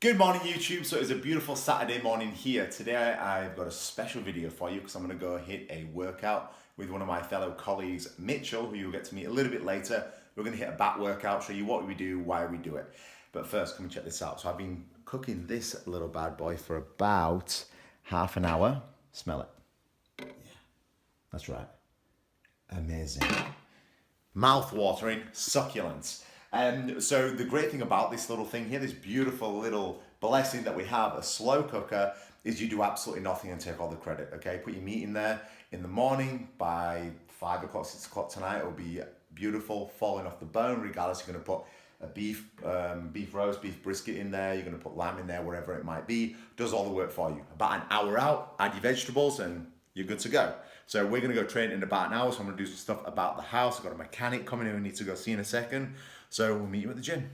Good morning YouTube. So it's a beautiful Saturday morning here. Today I've got a special video for you because I'm going to go hit a workout with one of my fellow colleagues, Mitchell, who you'll get to meet a little bit later. We're going to hit a back workout, show you what we do, why we do it. But first, come and check this out. So I've been cooking this little bad boy for about half an hour. Smell it. Yeah, that's right. Amazing. Mouth-watering, succulent. So the great thing about this little thing here, this beautiful little blessing that we have, a slow cooker, is you do absolutely nothing and take all the credit, okay? Put your meat in there in the morning. By 5 o'clock, 6 o'clock tonight, it'll be beautiful, falling off the bone. Regardless, you're gonna put a beef roast, beef brisket in there. You're gonna put lamb in there, wherever it might be. Does all the work for you. About an hour out, add your vegetables and you're good to go. So we're gonna go train in about an hour. So I'm gonna do some stuff about the house. I've got a mechanic coming in we need to go see in a second. So we'll meet you at the gym.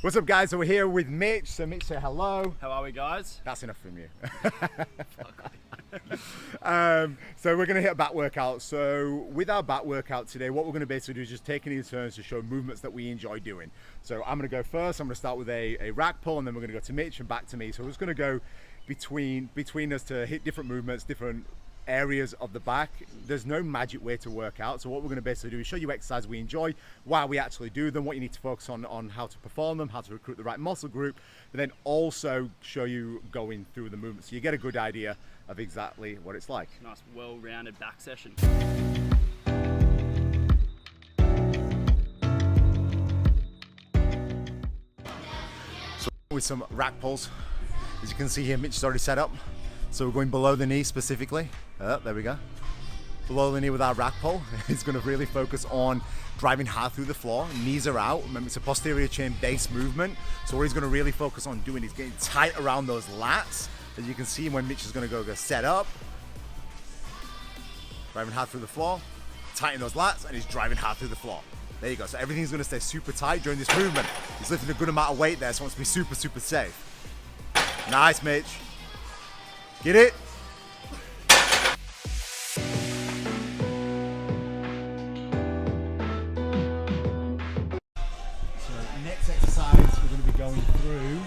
What's up guys, so we're here with Mitch. So Mitch, say hello. How are we guys? That's enough from you. So we're gonna hit a back workout. So with our back workout today, what we're gonna basically do is just take any turns to show movements that we enjoy doing. So I'm gonna go first. I'm gonna start with a rack pull and then we're gonna go to Mitch and back to me. So we're just gonna go between us to hit different movements, different areas of the back. There's no magic way to work out. So what we're going to basically do is show you exercises we enjoy, why we actually do them, what you need to focus on how to perform them, how to recruit the right muscle group, but then also show you going through the movements so you get a good idea of exactly what it's like. Nice well-rounded back session. So with some rack pulls, as you can see here, Mitch is already set up. So we're going below the knee specifically. There we go. Below the knee with our rack pull. He's going to really focus on driving hard through the floor. Knees are out. Remember, it's a posterior chain base movement. So what he's going to really focus on doing is getting tight around those lats. As you can see when Mitch is going to go set up. Driving hard through the floor. Tighten those lats and he's driving hard through the floor. There you go. So everything's going to stay super tight during this movement. He's lifting a good amount of weight there, so he wants to be super, super safe. Nice, Mitch. Get it? So next exercise we're going to be going through,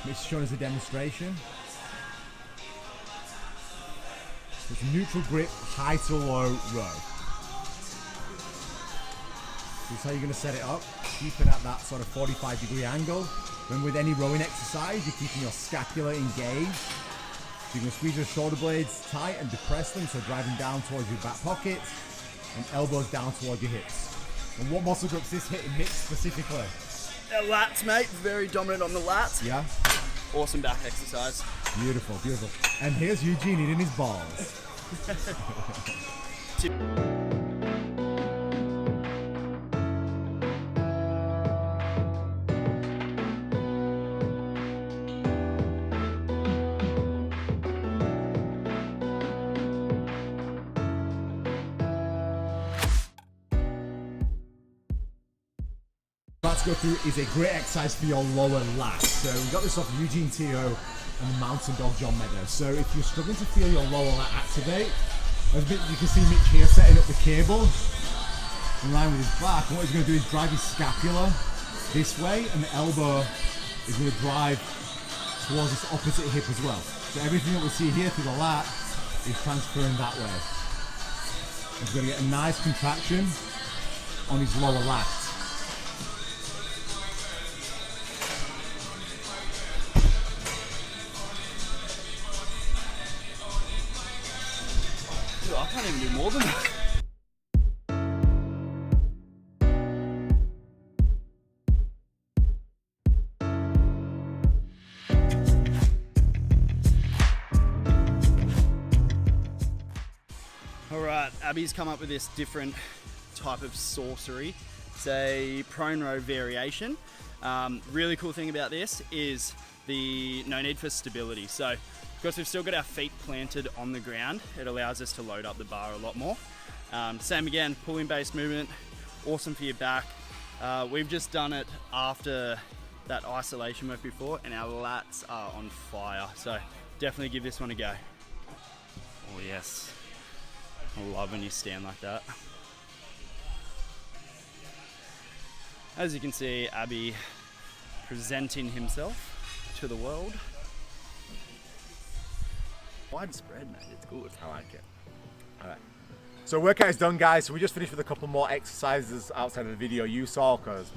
Mitch is showing us a demonstration. It's neutral grip, high to low row. This is how you're going to set it up, keeping at that sort of 45-degree angle. Then with any rowing exercise, you're keeping your scapula engaged. So you're going to squeeze your shoulder blades tight and depress them, so driving down towards your back pocket and elbows down towards your hips. And what muscle groups is this hitting Mitch specifically? The lats, mate. Very dominant on the lats. Yeah. Awesome back exercise. Beautiful, beautiful. And here's Eugene eating his balls. Go through is a great exercise for your lower lats. So we got this off Eugene Teo and the Mountain Dog John Meadows. So if you're struggling to feel your lower lat activate, you can see Mitch here setting up the cable in line with his back. And what he's going to do is drive his scapula this way, and the elbow is going to drive towards this opposite hip as well. So everything that we see here through the lat is transferring that way. He's going to get a nice contraction on his lower lat. I can't even do more than that. All right, Abby's come up with this different type of sorcery. It's a prone row variation. Really cool thing about this is the no need for stability. So because we've still got our feet planted on the ground, it allows us to load up the bar a lot more. Same again, pulling based movement, awesome for your back. We've just done it after that isolation work before, and our lats are on fire. So definitely give this one a go. Oh yes, I love when you stand like that. As you can see, Abby presenting himself to the world. Widespread, mate, it's good. I like it. All right. So workout is done, guys. So we just finished with a couple more exercises outside of the video you saw, because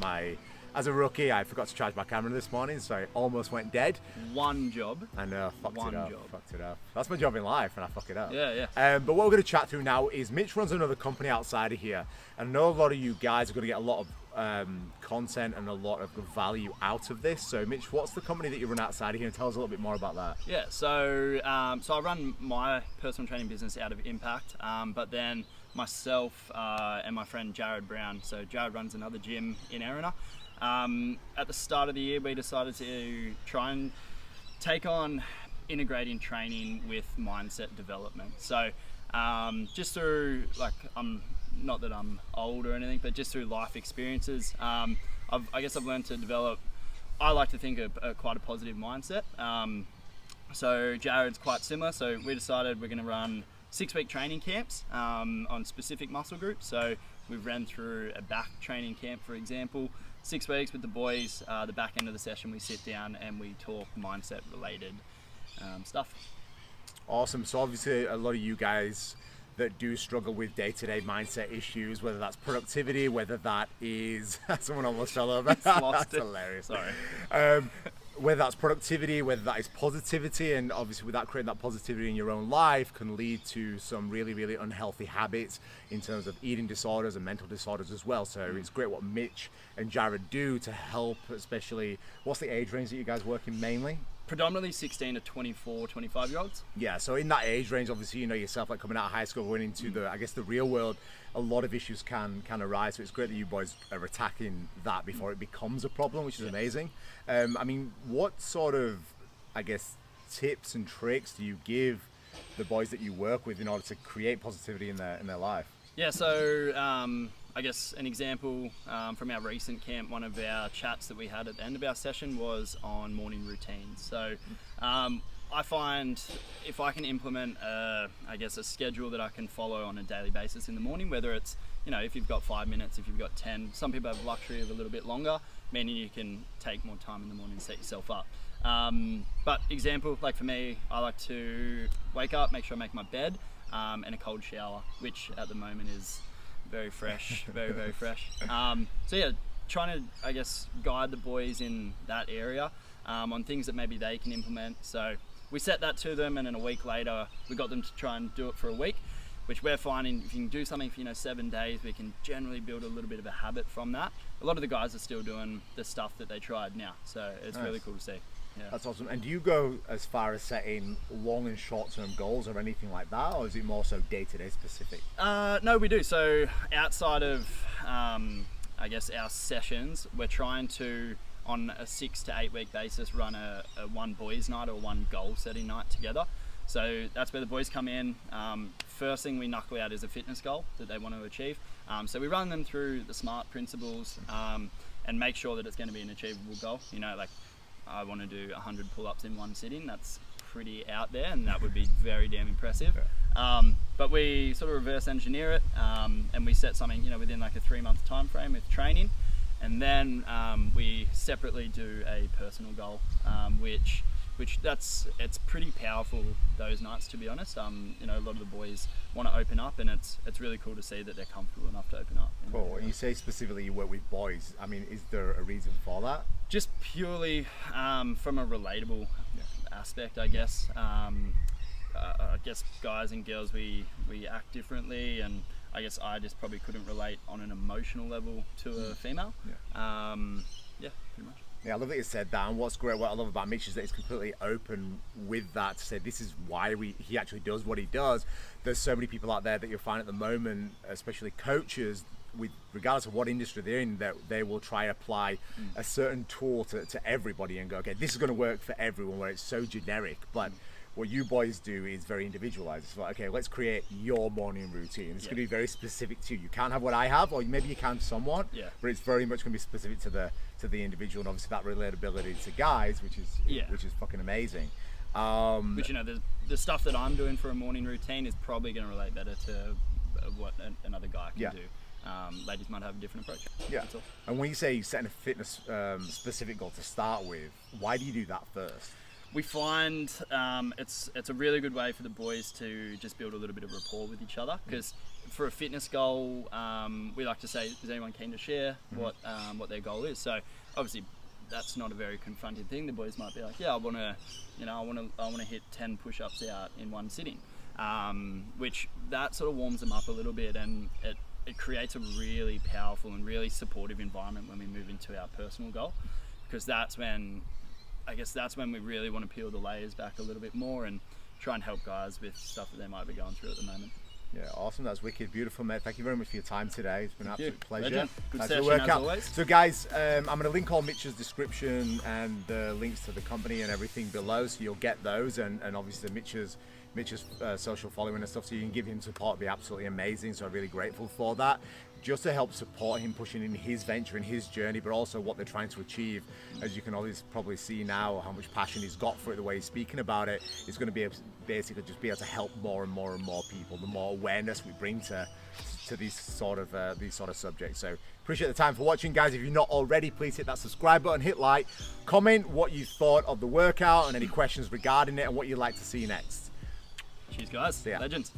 as a rookie, I forgot to charge my camera this morning, so I almost went dead. One job. I know, fucked One it up. job. Fucked it up. That's my job in life, and I fuck it up. Yeah. But what we're going to chat through now is Mitch runs another company outside of here, and I know a lot of you guys are going to get a lot of content and a lot of value out of this. So Mitch, what's the company that you run outside of here, and tell us a little bit more about that. Yeah, so I run my personal training business out of Impact, but then myself and my friend Jared Brown, so Jared runs another gym in Erina. At the start of the year, we decided to try and take on integrating training with mindset development. So just through, not that I'm old or anything, but just through life experiences, I guess I've learned to develop, I like to think of quite a positive mindset. So Jared's quite similar, so we decided we're going to run 6-week training camps on specific muscle groups. So we've ran through a back training camp, for example, 6 weeks with the boys. The back end of the session we sit down and we talk mindset related stuff. Awesome. So obviously a lot of you guys that do struggle with day-to-day mindset issues, whether that's productivity, whether that is someone almost fell over. That's hilarious. Sorry. Whether that's productivity, whether that is positivity, and obviously without creating that positivity in your own life can lead to some really, really unhealthy habits in terms of eating disorders and mental disorders as well. So it's great what Mitch and Jared do to help, especially, what's the age range that you guys work in mainly? Predominantly 16 to 24, 25 year olds. Yeah, so in that age range, obviously, you know yourself, like coming out of high school, going into the real world, a lot of issues can arise. So it's great that you boys are attacking that before it becomes a problem, which is amazing. I mean, what sort of, tips and tricks do you give the boys that you work with in order to create positivity in their life? Yeah, so I guess an example from our recent camp, one of our chats that we had at the end of our session was on morning routines. So I find if I can implement a schedule that I can follow on a daily basis in the morning, whether it's, if you've got 5 minutes, if you've got 10, some people have luxury of a little bit longer, meaning you can take more time in the morning and set yourself up. But example, like for me, I like to wake up, make sure I make my bed, and a cold shower, which at the moment is very fresh, very, very fresh. So yeah, trying to, guide the boys in that area on things that maybe they can implement. So we set that to them, and then a week later, we got them to try and do it for a week, which we're finding if you can do something for 7 days, we can generally build a little bit of a habit from that. A lot of the guys are still doing the stuff that they tried now, so it's really cool to see. Yeah. That's awesome. And do you go as far as setting long and short-term goals or anything like that, or is it more so day-to-day specific? No, we do. So outside of, our sessions, we're trying to, on a 6 to 8 week basis, run a one boys night or one goal setting night together. So that's where the boys come in. First thing we knuckle out is a fitness goal that they want to achieve. So we run them through the SMART principles and make sure that it's going to be an achievable goal. I want to do 100 pull-ups in one sitting. That's pretty out there, and that would be very damn impressive. But we sort of reverse engineer it, and we set something, within like a 3-month time frame with training, and then we separately do a personal goal, which it's pretty powerful those nights, to be honest. A lot of the boys want to open up, and it's really cool to see that they're comfortable enough to open up. Cool. When you say specifically you work with boys, I mean, is there a reason for that? Just purely from a relatable aspect, I guess. I guess guys and girls, we act differently, and I guess I just probably couldn't relate on an emotional level to a female. Pretty much. Yeah, I love that you said that, and what's great, what I love about Mitch is that he's completely open with that to say this is why he actually does what he does. There's so many people out there that you'll find at the moment, especially coaches, with regardless of what industry they're in, that they will try and apply a certain tool to everybody and go, okay, this is going to work for everyone, where it's so generic. But what you boys do is very individualized. It's like, okay, let's create your morning routine. It's going to be very specific to you. You can't have what I have, or maybe you can somewhat, but it's very much going to be specific to the individual, and obviously that relatability to guys, which is fucking amazing. But you know, the stuff that I'm doing for a morning routine is probably going to relate better to what another guy can do. Ladies might have a different approach. Yeah. And when you say setting a fitness specific goal to start with, why do you do that first? We find it's a really good way for the boys to just build a little bit of rapport with each other, because for a fitness goal, we like to say, is anyone keen to share what their goal is? So obviously that's not a very confronting thing. The boys might be like, yeah, I want to hit 10 push-ups out in one sitting, which that sort of warms them up a little bit, and it creates a really powerful and really supportive environment when we move into our personal goal, because that's when we really want to peel the layers back a little bit more and try and help guys with stuff that they might be going through at the moment. Yeah, awesome. That's wicked, beautiful, mate. Thank you very much for your time today. It's been an absolute pleasure. Legend. Good nice session as always. So guys, I'm going to link all Mitch's description and the links to the company and everything below, so you'll get those, and obviously Mitch's social following and stuff, so you can give him support. It'd be absolutely amazing, so I'm really grateful for that, just to help support him pushing in his venture and his journey, but also what they're trying to achieve. As you can always probably see now, how much passion he's got for it, the way he's speaking about it. It's going to be able to basically just be able to help more and more and more people, the more awareness we bring to these sort of subjects. So appreciate the time for watching, guys. If you're not already, please hit that subscribe button, hit like, comment what you thought of the workout and any questions regarding it and what you'd like to see next. Cheers, guys. Legends.